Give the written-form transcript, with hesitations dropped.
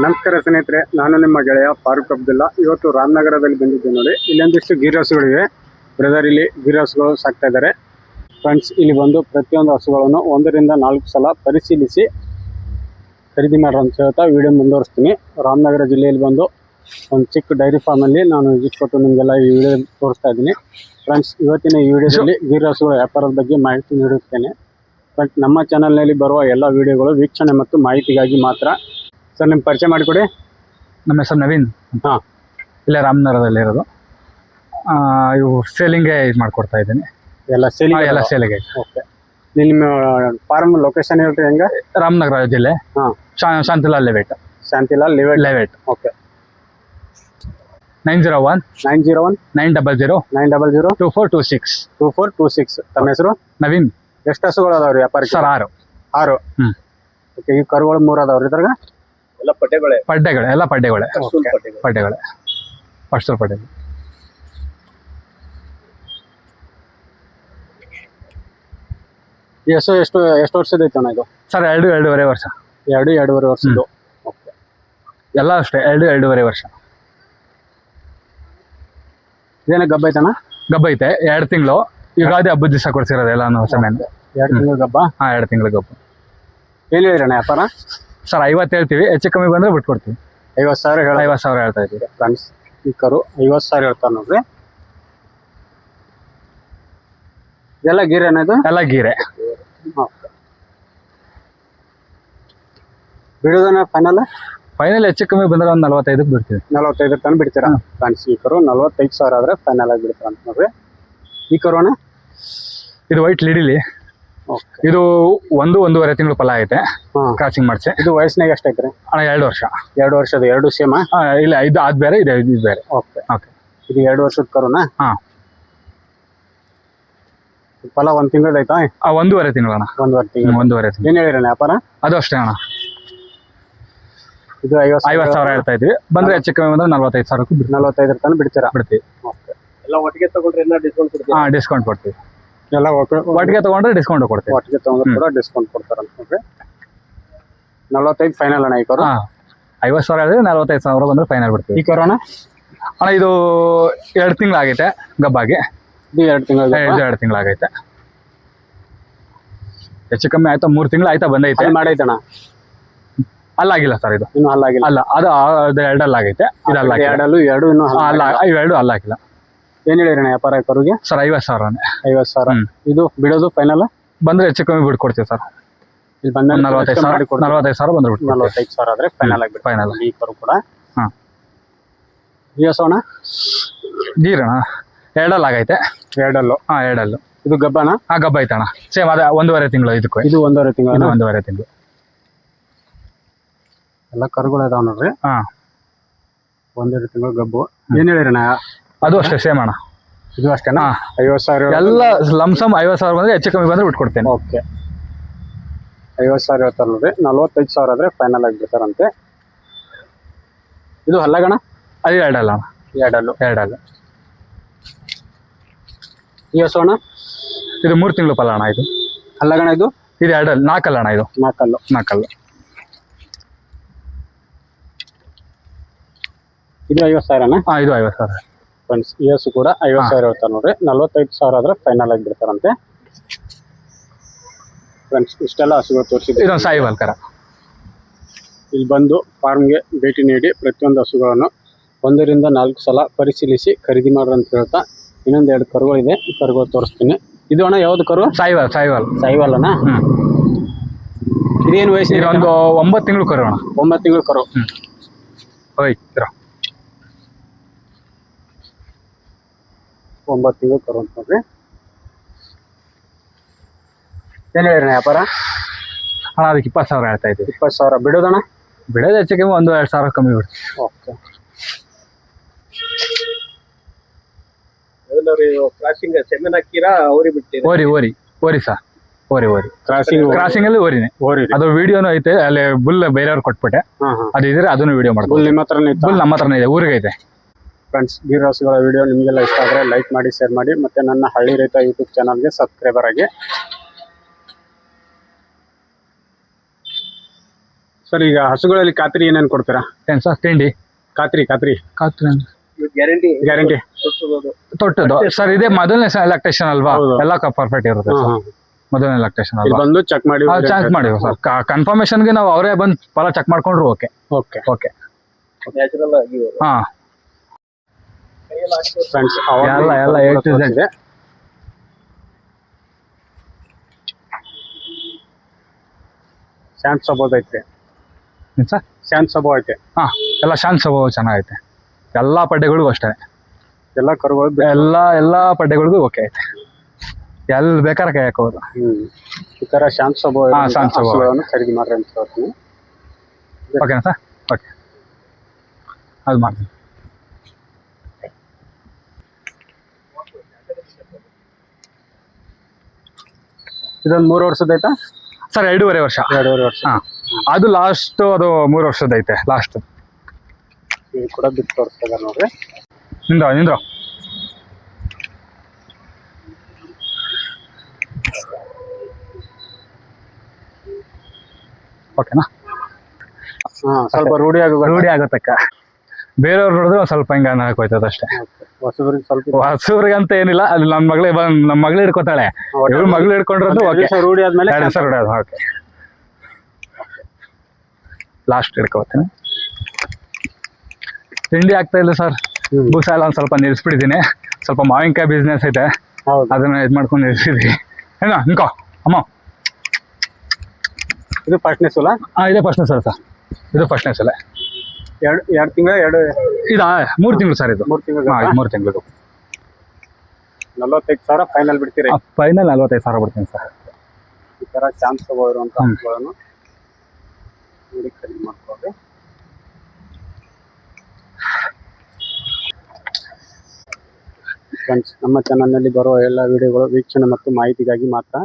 ನಮಸ್ಕಾರ ಸ್ನೇಹಿತರೆ, ನಾನು ನಿಮ್ಮ ಗೆಳೆಯ ಫಾರೂಕ್ ಅಬ್ದುಲ್ಲಾ. ಇವತ್ತು ರಾಮನಗರದಲ್ಲಿ ಬಂದಿದ್ದೆ ನೋಡಿ. ಇಲ್ಲೊಂದಿಷ್ಟು ಗೀರ್ ಹಸುಗಳಿವೆ. ಬ್ರದರ್ ಇಲ್ಲಿ ಗೀರ್ ಹಸುಗಳು ಸಾಕ್ತಾ ಇದ್ದಾರೆ. ಫ್ರೆಂಡ್ಸ್, ಇಲ್ಲಿ ಬಂದು ಪ್ರತಿಯೊಂದು ಹಸುಗಳನ್ನು 1 ರಿಂದ 4 ಸಲ ಪರಿಶೀಲಿಸಿ ಖರೀದಿ ಮಾಡ್ರಿ ಅಂತ ಹೇಳ್ತಾ ವಿಡಿಯೋ ಮುಂದುವರಿಸ್ತೀನಿ. ರಾಮನಗರ ಜಿಲ್ಲೆಯಲ್ಲಿ ಬಂದು ಒಂದು ಚಿಕ್ಕ ಡೈರಿ ಫಾರ್ಮಲ್ಲಿ ನಾನು ವಿಸಿಟ್ ಕೊಟ್ಟು ನಿಮಗೆಲ್ಲ ಈ ವಿಡಿಯೋ ತೋರಿಸ್ತಾ ಇದ್ದೀನಿ. ಫ್ರೆಂಡ್ಸ್, ಇವತ್ತಿನ ಈ ವಿಡಿಯೋದಲ್ಲಿ ಗೀರ್ ಹಸುಗಳ ವ್ಯಾಪಾರದ ಬಗ್ಗೆ ಮಾಹಿತಿ ನೀಡುತ್ತೇನೆ. ಫ್ರೆಂಡ್ಸ್, ನಮ್ಮ ಚಾನಲ್ನಲ್ಲಿ ಬರುವ ಎಲ್ಲ ವಿಡಿಯೋಗಳು ವೀಕ್ಷಣೆ ಮತ್ತು ಮಾಹಿತಿಗಾಗಿ ಮಾತ್ರ. ಸರ್, ನಿಮ್ಮ ಪರಿಚಯ ಮಾಡಿಕೊಡಿ. ನಮ್ಮ ಹೆಸರು ನವೀನ್. ಹಾಂ, ಇಲ್ಲೇ ರಾಮನಗರದಲ್ಲಿ ಇರೋದು. ಇವು ಸೇಲಿಂಗ್ಗೆ ಇದು ಮಾಡಿಕೊಡ್ತಾ ಇದ್ದೀನಿ. ಎಲ್ಲ ಸೇಲಿಗೆ. ಓಕೆ, ನಿಮ್ಮ ಫಾರ್ಮ್ ಲೊಕೇಶನ್ ಹೇಳ್ರಿ. ಹೆಂಗೆ? ರಾಮನಗರ ಜಿಲ್ಲೆ. ಹಾಂ, ಶಾಂತಿಲಾಲ್ ಲೆವೇಟ್. ಶಾಂತಿಲಾಲ್ ಲೆವೇಟ್. ಓಕೆ. 901 900 900 2426 2426. ತಮ್ಮ ಹೆಸರು? ನವೀನ್. ಎಷ್ಟು ಹಸುಗಳು ಅದಾವ್ರಿ ವ್ಯಾಪಾರಕ್ಕೆ? ಸರ್ 6. ಓಕೆ, ಈ ಕರುಗಳು 3 ಅದಾವ್ರಿ. ಇದ್ರಾಗ ಎಲ್ಲ ಪಡ್ಡೆಗಳೇ. ಎಲ್ಲ ಪಡ್ಡೆಗಳೇ. ಫಸ್ಟ್ ಪಡ್ಡೆ. ಈ ಹಸು ಎಷ್ಟು ವರ್ಷದ ಐತಣ್ಣ ಇದು? ಸರ್ 2.5 ವರ್ಷ. 2.5 ವರ್ಷದ್ದು. ಓಕೆ, ಎಲ್ಲ ಅಷ್ಟೇ 2.5 ವರ್ಷ. ಇದೇನ ಗಬ್ಬ ಐತಣ್ಣ? ಗಬ್ಬ ಐತೆ. 2 ತಿಂಗಳು. ಯುಗಾದಿ ಹಬ್ಬದ ದಿವಸ ಕೊಡ್ಸಿರೋದು ಎಲ್ಲಾನು ಸಮಯ. 2 ತಿಂಗಳು ಗಬ್ಬ? ಹಾಂ, 2 ತಿಂಗಳು ಗಬ್ಬ. ಏನು ಹೇಳಿರಣ್ಣ ವ್ಯಾಪಾರ? ಸರ್ 50 ಹೇಳ್ತೀವಿ, ಹೆಚ್ಚು ಕಮ್ಮಿ ಬಂದರೆ ಬಿಟ್ಕೊಡ್ತೀವಿ. 50,000 50,000 ಹೇಳ್ತಾ ಇದ್ದೀವಿ. ಫ್ರೆಂಡ್ಸ್, ಈ ಕರು 50,000 ಹೇಳ್ತಾರೆ ನೋಡ್ರಿ. ಇದೆಲ್ಲ ಗೀರೆ ಅನ್ನೋದು? ಎಲ್ಲ ಗೀರೆ. ಬಿಡೋದನ್ನ ಫೈನಲ್ ಹೆಚ್ಚು ಕಮ್ಮಿ ಬಂದರೆ ಒಂದು 45ಕ್ಕೆ ಬಿಡ್ತೀವಿ. 45 ತನಕ ಬಿಡ್ತೀರಾ? ಫ್ರೆಂಡ್ಸ್, ಈ ಕರು 45,000 ಆದರೆ ಫೈನಲ್ ಆಗಿ ಬಿಡ್ತೀರ ಅಂತ ನೋಡ್ರಿ. ಈ ಕರು ಅಣ್ಣ? ಇದು ವೈಟ್ ಲಿಡಿಲಿ. ಇದು 1.5 ತಿಂಗಳು ಫಲ ಐತೆ. ಕ್ರಾಸಿಂಗ್ ಮಾಡಿಸಿ. ಇದು ವಯಸ್ಸಿನಾಗ ಎಷ್ಟು ಐತ್ರಿ ಅಣ್ಣ? 2 ವರ್ಷ. 2 ವರ್ಷದ. 2 ಸೇಮ? ಇಲ್ಲ, ಇದು ಅದು ಬೇರೆ, ಇದು ಬೇರೆ. ಓಕೆ. ಇದು 2 ವರ್ಷದ ಕರುನಾ? ಹಾಂ. ಫಲ 1 ತಿಂಗಳದ ಐತಾ? 1.5 ತಿಂಗಳು ಅಣ್ಣ. 1.5 ತಿಂಗಳು. 1.5 ತಿಂಗಳು. ಏನು ಹೇಳಿರಣ್ಣ ವ್ಯಾಪಾರ? ಅದು ಅಷ್ಟೇ ಅಣ್ಣ. ಇದು 50,000 ಹೇಳ್ತಾ ಇದ್ವಿ. ಬಂದರೆ ಹೆಚ್ಚು ಕಮ್ಮಿ ಬಂದರೆ 45,000ಕ್ಕೆ 45 ತನಕ ಬಿಡ್ತೀವಿ. ಓಕೆ. ಎಲ್ಲ ಒಟ್ಟಿಗೆ ತಗೊಂಡ್ರೆ ಎಲ್ಲ ಡಿಸ್ಕೌಂಟ್ ಕೊಡ್ತೀವಿ? ಹಾಂ, ಡಿಸ್ಕೌಂಟ್ ಕೊಡ್ತೀವಿ. ಎಲ್ಲ ಒಟ್ಟಿಗೆ ತಗೊಂಡ್ರೆ ಡಿಸ್ಕೌಂಟ್ ಕೊಡ್ತೀವಿ. ಒಟ್ಟಿಗೆ ತಗೊಂಡ್ರೆ ಕೂಡ ಡಿಸ್ಕೌಂಟ್ ಕೊಡ್ತಾರೆ ಅಂತ ನೋಡ್ರಿ. 45 ಫೈನಲ್ ಅಣ್ಣ ಈ ಕರು? ಹಾಂ, 50,000 ಹೇಳಿದ್ರೆ 45,000 ಬಂದರೆ ಫೈನಲ್ ಬಿಡ್ತೀವಿ. ಈ ಕರು ಅಣ್ಣ? ಅಣ್ಣ, ಇದು 2 ತಿಂಗಳಾಗೈತೆ ಗಬ್ಬಾಗಿ. ಇದು 2 ತಿಂಗಳು. 2 ತಿಂಗಳಾಗೈತೆ. ಹೆಚ್ಚು ಕಮ್ಮಿ ಆಯ್ತಾ 3 ತಿಂಗಳು ಆಯ್ತಾ ಬಂದೈತೆ. ಮಾಡೈತಣ್ಣ? ಅಲ್ಲಾಗಿಲ್ಲ ಸರ್, ಇದು ಇನ್ನೂ ಹಲ್ಲಾಗಿಲ್ಲ. ಅಲ್ಲ, ಅದು 2 ಅಲ್ಲಾಗೈತೆ. ಇದು ಅಲ್ಲ, 2 ಇನ್ನೂ ಅಲ್ಲ, 2 ಅಲ್ಲಾಗಿಲ್ಲ. ಏನು ಹೇಳಿರಣ್ಣ ವ್ಯಾಪಾರ ಕರುಗೆ? ಸರ್ 50,000. 50,000. ಇದು ಬಿಡೋದು ಫೈನಲ್ ಬಂದರೆ ಹೆಚ್ಚು ಕಮ್ಮಿ ಬಿಟ್ಕೊಡ್ತೀವಿ ಸರ್. ಇಲ್ಲಿ ಬಂದ 45,000 ಬಂದ್ರೆ ಬಿಟ್ಟು 45,000 ಆದರೆ ಫೈನಲ್ ಆಗಿ ಫೈನಲ್. ಈ ಕರು ಕೂಡ. ಹಾಂ. ಈ ಹಸೋಣ? ಗೀರಣ 2 ಆಗೈತೆ. 2. ಹಾಂ, 2. ಇದು ಗಬ್ಬನ? ಹಾಂ, ಗಬ್ಬ ಐತಣ್ಣ. ಸೇಮ್ ಅದೇ 1.5 ತಿಂಗಳು. ಇದಕ್ಕೂ ಇದು 1.5 ತಿಂಗಳು. 1.5 ತಿಂಗಳು. ಎಲ್ಲ ಕರುಗಳು ಇದಾವೆ ನೋಡ್ರಿ. ಹಾಂ, 1.5 ತಿಂಗಳು ಗಬ್ಬು. ಏನು ಹೇಳಿರಣ್ಣ? ಅದು ಅಷ್ಟೇ ಸೇಮ್ ಅಣ್ಣ. ಇದು ಅಷ್ಟೇನಾ? 50,000 ಎಲ್ಲ ಲಮ್ಸಮ್ 50,000 ಬಂದರೆ ಹೆಚ್ಚು ಕಮ್ಮಿ ಬಂದರೆ ಬಿಟ್ಕೊಡ್ತೇನೆ. ಓಕೆ. 50,000 ಹೇಳ್ತಾರೆ ನೋಡ್ರಿ. 45,000 ಆದರೆ ಫೈನಲ್ ಆಗಿ ಬಿಡ್ತಾರಂತೆ. ಇದು ಹಲ್ಲಗಣ? ಅದು 2 ಅಲ್ಲ ಅಣ್ಣ. 2. ಈ ಹಸೋಣ? ಇದು 3 ತಿಂಗಳು ಫಲ ಅಣ್ಣ. ಇದು ಹಲ್ಲಗಣ? ಇದು 2 4 ಅಲ್ಲ ಅಣ್ಣ. ಇದು 4. ಇದು 50,000? ಹಾಂ, ಇದು 50,000. ಫ್ರೆಂಡ್ಸ್, ಈ ಹಸು ಕೂಡ 50,000 ಹೇಳ್ತಾರೆ ನೋಡ್ರಿ. 45,000 ಆದರೆ ಫೈನಲ್ ಆಗಿ ಬಿಡ್ತಾರಂತೆ. ಫ್ರೆಂಡ್ಸ್, ಇಷ್ಟೆಲ್ಲ ಹಸುಗಳು ತೋರಿಸಿದ್ದೆ. ಇದೊಂದು ಸಾಯಿವಾಲ್ ಕರ. ಇಲ್ಲಿ ಬಂದು ಫಾರ್ಮ್ಗೆ ಭೇಟಿ ನೀಡಿ ಪ್ರತಿಯೊಂದು ಹಸುಗಳನ್ನು 1 ರಿಂದ 4 ಸಲ ಪರಿಶೀಲಿಸಿ ಖರೀದಿ ಮಾಡ್ರಿ ಅಂತ ಹೇಳ್ತಾ ಇನ್ನೊಂದು 2 ಕರುಗಳಿದೆ. ಈ ಕರುಗಳು ತೋರಿಸ್ತೀನಿ. ಇದು ಅಣ್ಣ ಯಾವ್ದು ಕರು? ಸಾಯಿವಾಲ್ ಅಣ್ಣ? ಇದೇನು ವಯಸ್ಸು? ಒಂದು 9 ತಿಂಗಳು ಕರು ಅಣ್ಣ. 9 ತಿಂಗಳು ಕರು. ಹೋಯ್ 9 ತಿಂಗಳು ಕರು ಅಂತ ನೋಡ್ರಿ. ಏನು ಹೇಳಿರಣ್ಣ ವ್ಯಾಪಾರ? ಅಣ್ಣ, ಅದಕ್ಕೆ 20,000 ಹೇಳ್ತಾ ಇದ್ದೀವಿ. 20,000 ಬಿಡೋದಣ್ಣ? ಬಿಡೋದು ಹೆಚ್ಚು ಕಮ್ಮಿ 1-2 ಕಮ್ಮಿ ಬಿಡ್ತೀವಿ. ಓಕೆ. ಕ್ರಾಸಿಂಗ್ ಸೆಮೆನ್ ಹಾಕಿರಾ? ಓರಿ ಬಿಡ್ತೀರಾ? ಓರಿ ಸರ್. ಓರಿ ಕ್ರಾಸಿಂಗ್ ಅಲ್ಲಿ ಓರಿನೇ. ಅದು ವಿಡಿಯೋನು ಐತೆ. ಅಲ್ಲಿ ಬುಲ್ ಬೇರೆಯವ್ರು ಕೊಟ್ಬಿಟ್ಟೆ. ಅದು ಇದ್ರೆ ಅದನ್ನು ವಿಡಿಯೋ ಮಾಡ್ಬೋದು. ನಿಮ್ಮ ಹತ್ರನೇ? ಬುಲ್ ನಮ್ಮ ಹತ್ರನೇ ಇದೆ, ಊರಿಗೆ ಐತೆ. ಫ್ರೆಂಡ್ಸ್, ಗೀರ್ ಹಸುಗಳ ವಿಡಿಯೋ ನಿಮಗೆಲ್ಲ ಇಷ್ಟ ಆದರೆ ಲೈಕ್ ಮಾಡಿ, ಶೇರ್ ಮಾಡಿ, ಮತ್ತು ನನ್ನ ಹಳ್ಳಿ ರೈತ ಯೂಟ್ಯೂಬ್ ಚಾನಲ್ಗೆ ಸಬ್ಸ್ಕ್ರೈಬರ್ ಆಗಿ. ಸರ್ ಈಗ ಹಸುಗಳಲ್ಲಿ ಖಾತ್ರಿ ಏನೇನು ಕೊಡ್ತೀರಾ? ಏನು ಸರ್ ತಿಂಡಿ ಖಾತ್ರಿ ಗ್ಯಾರಂಟಿ ಗ್ಯಾರಂಟಿ ತೊಟ್ಟದು ಸರ್ ಇದೇ ಮೊದಲನೇ ಎಲೆಕ್ಟ್ರೇಷನ್ ಅಲ್ವಾ ಹೌದು. ಎಲ್ಲ ಪರ್ಫೆಕ್ಟ್ ಇರುತ್ತೆ sir. ಮೊದಲನೇ ಎಲೆಕ್ಟ್ರೇಷನ್ ಇಲ್ಲಿ ಅಲ್ವಾ ಬಂದು ಚೆಕ್ ಮಾಡಿ ಚೆಕ್ ಮಾಡಿವಿ ಸರ್ ಕನ್ಫರ್ಮೇಶನ್ಗೆ ನಾವು ಅವರೇ ಬಂದು ಫಲ ಚೆಕ್ ಮಾಡ್ಕೊಂಡ್ರು ಓಕೆ ಓಕೆ ಓಕೆ ನ್ಯಾಚುರಲ್ ಆಗಿ ಹಾ ಫ್ರೆಂಡ್ಸ್ ಎಲ್ಲ A to Z. ಇದೆ. ಶಾಂತ್ ಸ್ವಭಾವ ಐತೆ, ಏನು ಸರ್ ಶಾಂತ್ ಸ್ವಭಾವ ಐತೆ. ಹಾ ಎಲ್ಲ ಶಾಂತ ಸ್ವಭಾವ ಚೆನ್ನಾಗೈತೆ ಎಲ್ಲ ಪಡ್ಡೆಗಳಿಗೂ ಅಷ್ಟೇ ಎಲ್ಲ ಕರುಗಳು ಎಲ್ಲ ಪಡ್ಡೆಗಳಿಗೂ ಓಕೆ ಐತೆ ಎಲ್ಲಿ ಬೇಕಾದ್ರೆ ಕೈ ಹಾಕೋದು ಈ ತರ ಶಾಂತ್ ಸ್ವಭಾವ ಹಾ, ಶಾಂತ ಸ್ವಭಾವ. ಹಸುಗಳನ್ನು ಖರೀದಿ ಮಾಡ್ರಿ ಅಂತ ಹೇಳ್ತೀನಿ. ಓಕೆನಾ ಸರ್ ಓಕೆ ಅದು ಮಾಡ್ತೀನಿ ಇದೊಂದು 3 ವರ್ಷದ ಐತಾ? ಸರ್ 2.5 ವರ್ಷ 2.5 ವರ್ಷ. ಹಾ ಅದು ಲಾಸ್ಟ್ ಅದು 3 ವರ್ಷದ ಐತೆ ಲಾಸ್ಟ್ ಇದು ಕೂಡ ಬಿಟ್ಟು ತೋರಿಸ್ತಾ ಇದ್ದಾರೆ ನೋಡ್ರಿ. ನಿಂದ್ರು ಓಕೆನಾ ಸ್ವಲ್ಪ ರೂಢಿ ರೂಢಿ ಆಗುತ್ತಕ್ಕ ಬೇರೆಯವ್ರು ನೋಡಿದ್ರೆ ಒಂದ್ ಸ್ವಲ್ಪ ಹಿಂಗ ಅನ್ನಕ್ ಹೋಯ್ತದ ಅಷ್ಟೇ ಹೊಸಬರಿಗೆ ಸ್ವಲ್ಪ ಹಸುವ್ರಿಗೆ ಅಂತ ಏನಿಲ್ಲ ಅಲ್ಲಿ ನಮ್ಮ ಮಗಳೇ ಹಿಡ್ಕೊತಾಳೆ ಇವ್ರು ಮಗಳು ಹಿಡ್ಕೊಂಡಿರೋದು ಓಕೆ ರೂಢಿ ಆದ್ಮೇಲೆ 2 ದಿವಸ ರೂಢಿ ಓಕೆ ಲಾಸ್ಟ್ ಹಿಡ್ಕೊತೀನಿ ತಿಂಡಿ ಆಗ್ತಾ ಇಲ್ಲ ಸರ್ ಬೂಸ ಎಲ್ಲ ಒಂದ್ ಸ್ವಲ್ಪ ನಿಲ್ಸ್ಬಿಟ್ಟಿದ್ದೀನಿ ಸ್ವಲ್ಪ ಮಾವಿನಕಾಯಿ ಬಿಸ್ನೆಸ್ ಐತೆ ಹೌದು. ಅದನ್ನ ಇದು ಮಾಡ್ಕೊಂಡು ನಿಲ್ಸಿದ್ವಿ ಏನೋ ನಿಂಕೋ ಅಮ್ಮ ಇದು ಫಸ್ಟ್ನೇ ಸಲ. ಇದೇ ಫಸ್ಟ್ನೇ ಸಲ ಸರ್ ಇದು ಫಸ್ಟ್ನೇ ಸಲ 2 ತಿಂಗಳ 3 ತಿಂಗಳು ಸರ್ ಇದು 3 ತಿಂಗಳು 3 ತಿಂಗಳು 45,000 ಫೈನಲ್ ಬಿಡ್ತೀರಿ. ಫೈನಲ್ 45,000 ಬಿಡ್ತೀನಿ ಸರ್ ಈ ತರ ಶಾಂತ್ ಸ್ವಭಾವ ಇರುವಂತ ಹಸುಗಳನ್ನು ನೋಡಿ ಖರೀದಿ ಮಾಡ್ಕೊಳ್ಳಿ. ಫ್ರೆಂಡ್ಸ್, ನಮ್ಮ ಚಾನಲ್ನಲ್ಲಿ ಬರುವ ಎಲ್ಲ ವಿಡಿಯೋಗಳು ವೀಕ್ಷಣೆ ಮತ್ತು ಮಾಹಿತಿಗಾಗಿ ಮಾತ್ರ.